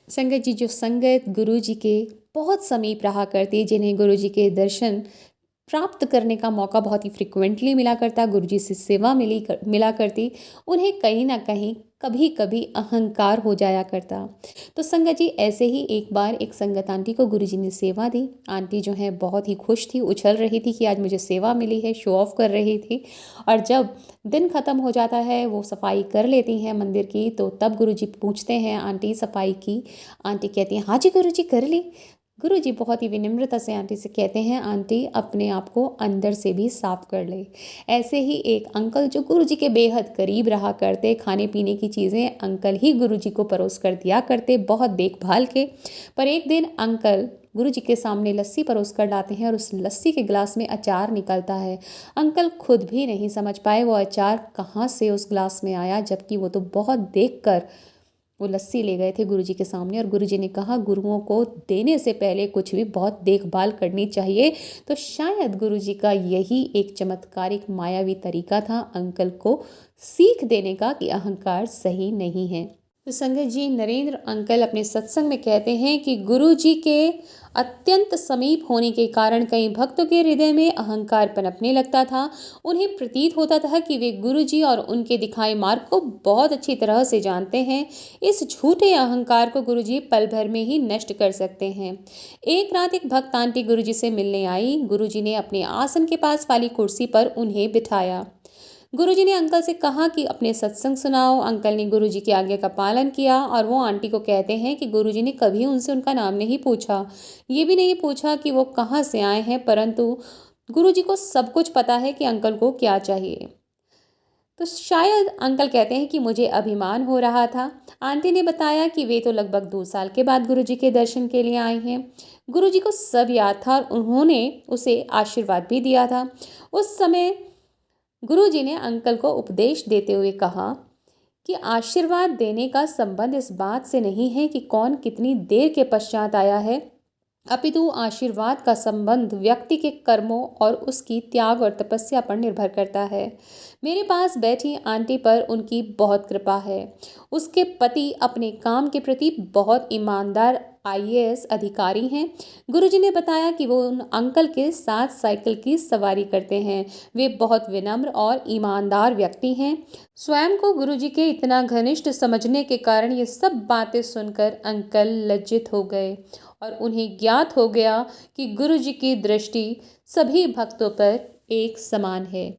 संगत जी, जो संगत गुरु जी के बहुत समीप रहा करती, जिन्हें गुरु जी के दर्शन प्राप्त करने का मौका बहुत ही फ्रिक्वेंटली मिला करता, गुरुजी से सेवा मिला करती, उन्हें कहीं न कहीं कभी-कभी अहंकार हो जाया करता। तो संगत जी, ऐसे ही एक बार एक संगत आंटी को गुरुजी ने सेवा दी। आंटी जो है बहुत ही खुश थी, उछल रही थी कि आज मुझे सेवा मिली है, शो ऑफ कर रही थी। और जब दिन ख़त्म हो जाता है, वो सफाई कर लेती हैं मंदिर की, तो तब गुरुजी पूछते हैं आंटी सफाई की? आंटी कहती हैं, हाँ जी गुरुजी, कर ली। गुरुजी बहुत ही विनम्रता से आंटी से कहते हैं, आंटी अपने आप को अंदर से भी साफ कर ले। ऐसे ही एक अंकल जो गुरुजी के बेहद करीब रहा करते, खाने पीने की चीज़ें अंकल ही गुरुजी को परोस कर दिया करते, बहुत देखभाल के। पर एक दिन अंकल गुरुजी के सामने लस्सी परोस कर लाते हैं और उस लस्सी के गिलास में अचार निकलता है। अंकल खुद भी नहीं समझ पाए वो अचार कहाँ से उस गिलास में आया, जबकि वो तो बहुत देख कर वो लस्सी ले गए थे गुरुजी के सामने। और गुरुजी ने कहा, गुरुओं को देने से पहले कुछ भी बहुत देखभाल करनी चाहिए। तो शायद गुरुजी का यही एक चमत्कारिक मायावी तरीका था अंकल को सीख देने का कि अहंकार सही नहीं है। तो संगत जी, नरेंद्र अंकल अपने सत्संग में कहते हैं कि गुरु जी के अत्यंत समीप होने के कारण कई भक्तों के हृदय में अहंकार पनपने लगता था। उन्हें प्रतीत होता था कि वे गुरु जी और उनके दिखाए मार्ग को बहुत अच्छी तरह से जानते हैं। इस झूठे अहंकार को गुरु जी पल भर में ही नष्ट कर सकते हैं। एक रात एक भक्त आंटी गुरु जी से मिलने आई। गुरु जी ने अपने आसन के पास वाली कुर्सी पर उन्हें बिठाया। गुरुजी ने अंकल से कहा कि अपने सत्संग सुनाओ। अंकल ने गुरुजी की आज्ञा का पालन किया और वो आंटी को कहते हैं कि गुरुजी ने कभी उनसे उनका नाम नहीं पूछा, ये भी नहीं पूछा कि वो कहाँ से आए हैं, परंतु गुरुजी को सब कुछ पता है कि अंकल को क्या चाहिए। तो शायद अंकल कहते हैं कि मुझे अभिमान हो रहा था। आंटी ने बताया कि वे तो लगभग 2 साल के बाद गुरुजी के दर्शन के लिए आए हैं। गुरुजी को सब याद था और उन्होंने उसे आशीर्वाद भी दिया था। उस समय गुरुजी ने अंकल को उपदेश देते हुए कहा कि आशीर्वाद देने का संबंध इस बात से नहीं है कि कौन कितनी देर के पश्चात आया है, अपितु आशीर्वाद का संबंध व्यक्ति के कर्मों और उसकी त्याग और तपस्या पर निर्भर करता है। मेरे पास बैठी आंटी पर उनकी बहुत कृपा है। उसके पति अपने काम के प्रति बहुत ईमानदार आईएएस अधिकारी हैं। गुरुजी ने बताया कि वो उन अंकल के साथ साइकिल की सवारी करते हैं। वे बहुत विनम्र और ईमानदार व्यक्ति हैं। स्वयं को गुरुजी के इतना घनिष्ठ समझने के कारण ये सब बातें सुनकर अंकल लज्जित हो गए और उन्हें ज्ञात हो गया कि गुरुजी की दृष्टि सभी भक्तों पर एक समान है।